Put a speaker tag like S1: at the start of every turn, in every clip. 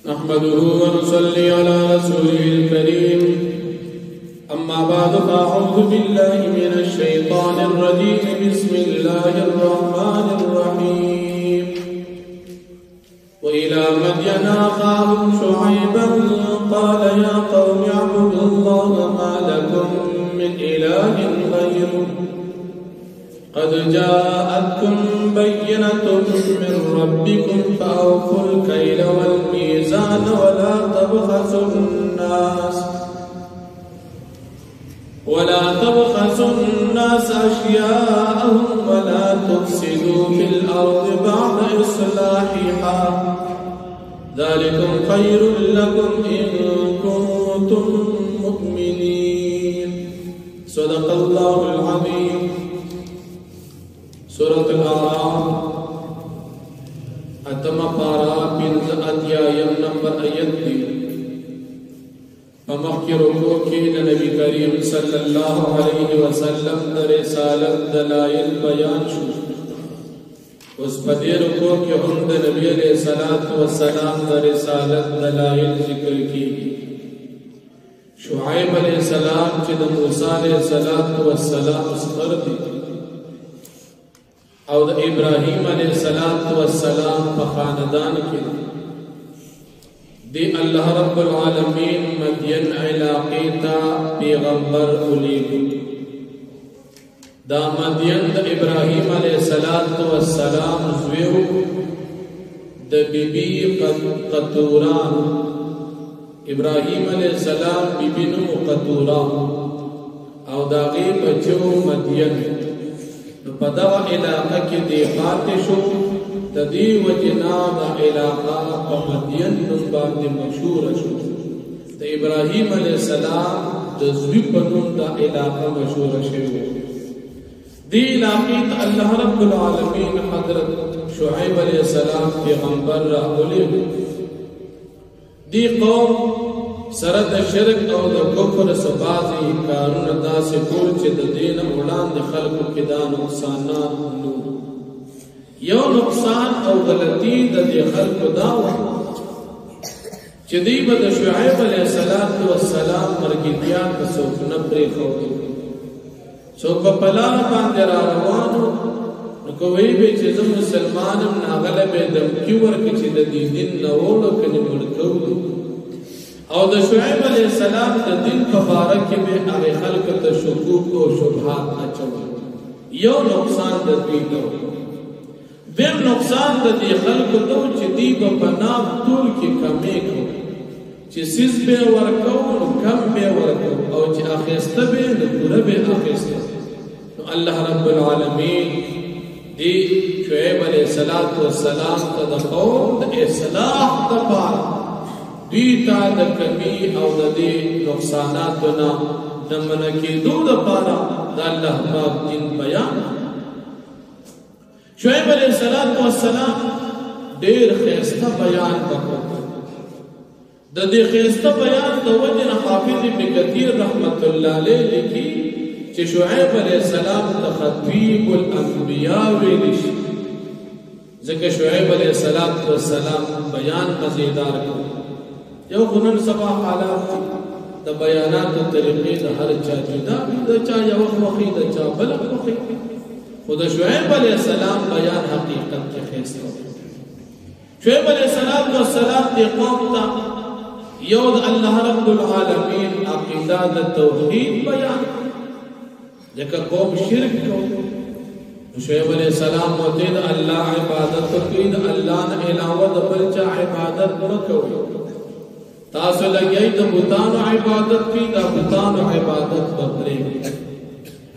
S1: نحمده ونصلي على رسوله الكريم أما بعد فأعوذ بالله من الشيطان الرجيم بسم الله الرحمن الرحيم وإلى مدين أخاهم شعيبا قال يا قوم اعبدوا الله ما لكم من إله غيره قد جاءتكم بينة من ربكم فأوفوا الكيل والميزان ولا تبخسوا الناس أشياءهم ولا تفسدوا في الأرض بعد إصلاحها ذلكم خير لكم إن كنتم مؤمنين صدق الله العظيم. سورة الأعراف اتم پارا پنز ادیایم نمبر آیت دی فمخی رکو کی نبی کریم صلی اللہ علیہ وسلم در رسالت دلائل بیان شو اس پدی رکو کی ہم در نبی علیہ السلام در رسالت دلائل ذکر کی شعیب علیہ السلام چی در موسیٰ علیہ السلام سخر دی او د ابراهیم علیہ السلام په خاندان کې دی الله رب العالمین مدین علاقې ته پیغمبر ولیږي. دا مدین د ابراهیم علیہ السلام زوی د بیبي قطوران. ابراهیم علیہ السلام بیبي نوم قطورا او دا غي بچو مدین په دغه علاقه کې دی پاتې شو. د دې وجنا دا علاقه په مدین نوم باندې مشهور شو. د ابراهیم علیه السلام د زوی په نوم دا علاقه مشهور شوه. دې علاقې ته الله رب العالمین حضرت شعیب علیه السلام پیغمبر راولې. دې قوم سره د شرک او د کفر سبازي کارونه داسې کول چې د دین وړاندې خلکو کې دا نقصانات نو یو نقصان او غلطي د دې خلکو دا و چې دوی به د شعیب علیه السلام مرګتیا په څوک نه پرېښودل. څوک په پلار باندې را روانو نو کوی به چې زه مسلمان یم ناغله به دمکي ورکړي چې د دې دین نه وړو کني مړ کوو او د شعیب علیہ السلام د دین په باره کې به هغه خلکو ته شکوک او شبهات اچول. یو نقصان د دوی ته دیم نقصان د دې خلکو ته چې دوی په پناه ټول کې کمې کو چې سیس به ورکو نو کم به ورکو او چې اخیسته به نو پوره به اخیسته. نو الله رب العالمین دی شعیب علیہ السلام ته د قوم د اصلاح لپاره دوی تا د کمی او د دې نقصاناتو نه د منع کېدو دپاره د الله پاک دین بیان. شعیب علیہ السلام ډېر ښایسته بیان وکړ. د دې ښایسته بیان د وجې نه حافظ ابن کثیر رحمت الله علیه لیکي چې شعیب علیہ السلام ته خطیب الانبیاء ویلی شي ځکه شعیب علیہ السلام بیان مزیدار کړ. یو خنن سبا حالات د بیاناتو طریقې د هر چا جدا د چا یو وخت د چا بل وخت خود شعیب علیہ السلام بیان حقیقت کې خېسته. شعیب علیہ السلام د قوم ته یو د الله رب العالمین عقیده د توحید بیان ځکه قوم شرک کوي. شعیب علیہ السلام ته د الله عبادت کوي د الله نه علاوه د بل چا عبادت نه کوي. تاسو لګیای د بوتانو عبادت کی د بوتانو عبادت بپرې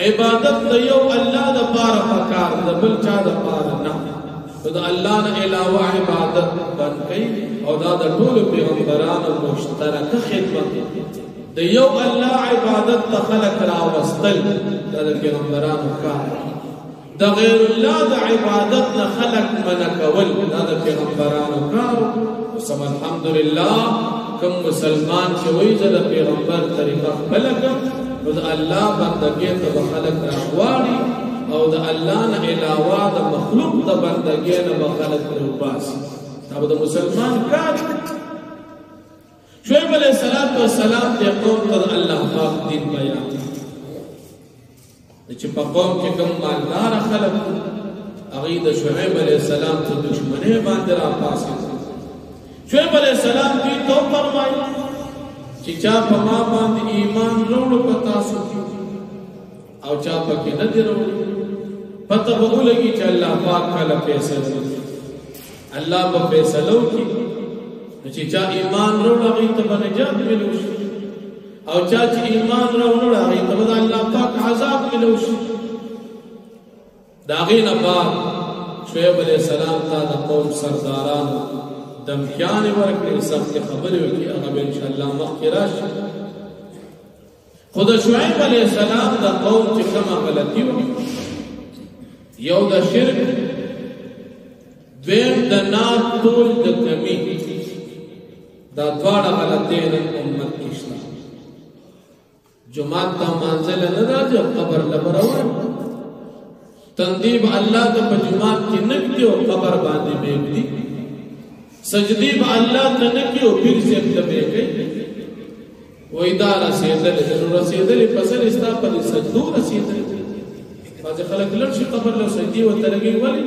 S1: عبادت د یو الله د پاره پکار د بل چا د پاره نه د الله نه علاوه عبادت بند کړي او دا د ټول پیغمبرانو مشترکه خدمت د یو الله عبادت ته خلق راوستل د پیغمبرانو کار. د غیر الله د عبادت نه خلق منع کول دا د پیغمبرانو کار. سم الحمدلله کوم مسلمان چې وایي زه د پیغمبر طریقه خپله کوم نو د الله بندګۍ ته به خلک راغواړي او د الله نه علاوه د مخلوق د بندګۍ نه به خلک راوباسي. دا به د مسلمان کار شعیب علیہ السلام دے قوم ته الله پاک دین بیان چې په قوم کې کوم مالدار خلک هغه د شعیب علیہ السلام ته دشمنی باندې را پاسه شعیب علیہ السلام دې تو فرمایي چې چا په ما باندې ایمان وروړو پتا سو او چا پکې نه دی وروړو پته وګولږي چې الله پاک کله فیصله الله په فیصلو کې چې چا ایمان وروړو هغه ته نجات ملوي او چا چې ایمان وروړو هغه ته الله پاک عذاب ملوي داغې نه بعد شعیب علیہ السلام ته د قوم سرداران دمکیان ورکړي سخت خبرې وکړي هغه ان شاء الله مخکې راشي خدا شعیب علیہ السلام د قوم چې کومه غلطي وکړي یو د شرک دویم د نار ټول د کمی دا دواړه غلطۍ د امت کې شته جمعات ته منزل نه راځي قبر لبرور تندیب الله ته په جمعات کې نکدي او قبر باندې میږدي سجدی با اللہ ته نکیو پھر سے تبے گئی و ادار رسیدل رسیدل پسل استا پر سجدو رسیدل باز خلق لړشي قبر له سجدي و ترګي ولی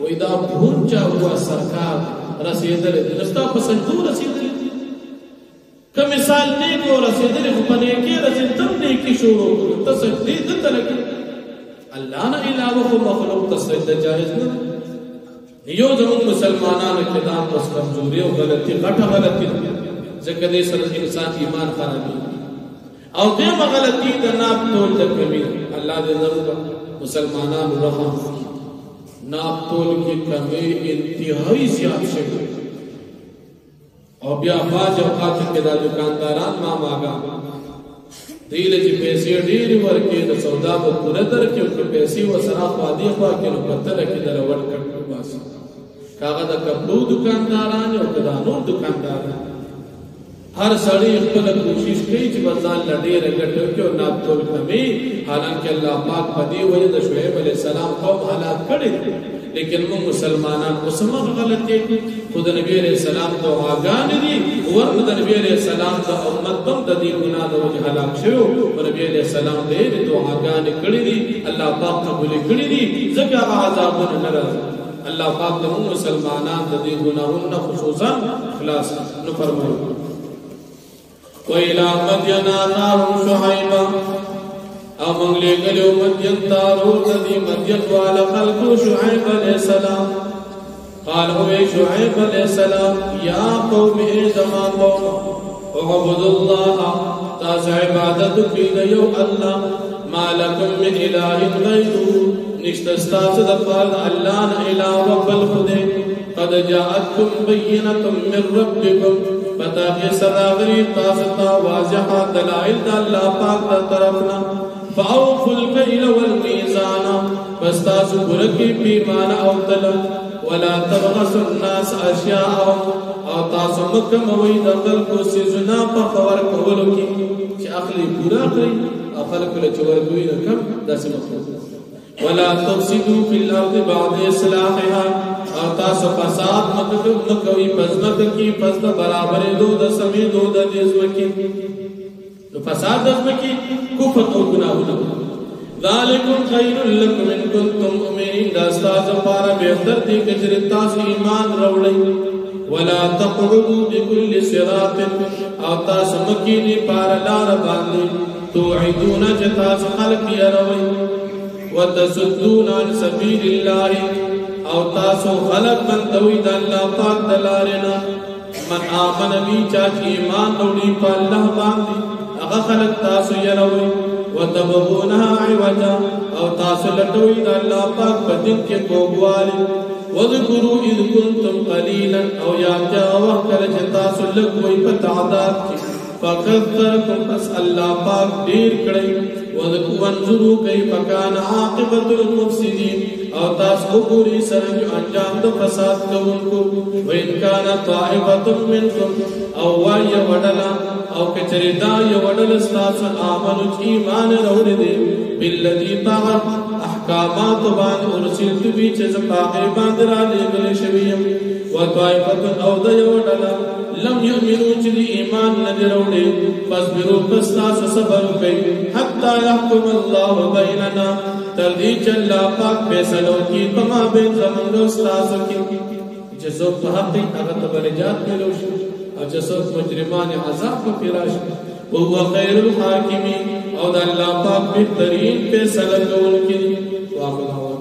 S1: و ادا پهنچا ہوا سرکار رسیدل استا پر سجدو رسیدل که مثال نیک و رسیدل په نیکی رسیدل نیکی شروع ته سجدي د ترګي الله نه علاوه مخلوق تسجد جائز نه یو زمون مسلمانانو کې دا پس کمزوري او غلطي غټه غلطي ځکه دې سره انسان ایمان خرابي او دې غلطي د ناب تول د کمی الله دې ضرور مسلمانانو رحم ناب تول کې کمی انتهایی زیات شوی او بیا باج اوقات کې دا دکانداران ما ماګه دیل چې پیسې ډېری ورکې د سودا په پوره درکې او پیسې وسره خادي خوا کې نو پته لکه در ورکړ باسي کاغه د کپلو دکانداران او کدانو دکانداران هر سړی خپل کوشش کوي چې بازار لډې رګټو کې او ناب تول کمي حالانکه الله پاک په دې وجه د شعیب علیہ السلام قوم هلاک کړي لیکن موږ مسلمانان اوسمه غلطي خود نبی علیہ السلام دعاګان دي ورته د نبی علیہ السلام د امت بم د دې ګناه د وجه هلاک شو او نبی علیہ السلام دې دعاګان کړي دي الله پاک قبول کړي دي ځکه عذابونه نه راځي الله پاک د مسلمانان د دې ګناهونو خصوصا خلاص نو فرمایي وَإِلَى مَدْيَنَ أَخَاهُمْ شُعَيْبًا امن لګلو مدین تارو تدی مدین والا خلق شعیب علیہ السلام قال هو شعیب علیہ السلام یا قوم زما قوم اعبدوا الله تاس عبادت کی دیو الله ما لكم من اله غیره نشتستاس دفال الله نه اله وبل خده قد جاءتكم بینه من ربکم پتا کې سراغری تاسو ته واضحه دلائل د الله پاک تر طرفنا فاوفوا الكيل والميزان فاستاسوا بركي بيمان او تلم ولا تبغسوا الناس اشياءهم او تاسو مکم وې د خلکو سيزنا په خبر کولو کې چې اخلي پورا کړی او خلکو له چور کوي نه کم داسې مخلوق ولا تفسدوا في الارض بعد اصلاحها او تاسو فساد مکوي پزمک کی پس برابر دو د سمې دو د دزمکی نو فساد دزمکی کفر او گناہونه ذالکم خیر لکم ان کنتم مؤمنین دا استاد پارا بهتر دي چې تاسو ایمان راوړئ ولا تقعدوا بكل صراط او تاسو مکینی پار لار باندې توعدون جتا خلق يروي وتصدون عن سبيل الله او تاسو خلق من توحید الله پاک دلارنا من آمن بی چا ایمان وروړي په الله باندې هغه خلق تاسو يروي وتبغونها عوجا او تاسو لټوي د الله پاک په دین کې کوګوالي وذكروا اذ كنتم قليلا او یاد وخت چې تاسو لږ په تعداد کې فكثركم بس الله پاک ډیر کړی وانظروا كيف كان عاقبة المفسدين او تاسو وګورئ سره انجام د فساد کوونکو وان كان طائفة منكم او وای وډلا او کچری دا یو وډل تاسو امنو ایمان وروړي دي بالذي طاعت احکامات باندې ورسېل دوی چې زپاغه باندې را لګل شوی او طائفة او د یو وډلا لم يؤمنوا چې ایمان نه وروړي فاصبروا پس تاسو صبر وکړئ حتا يحكم الله بيننا تر دې چې الله پاک فیصلو کوي په مابین زموږ او تاسو کې چې څوک په حق هغه ته نجات ملو شي او چې څوک مجرمان عذاب په راشي او هو خير الحاکمین او د الله پاک بهترین فیصله کوونکی واخلہ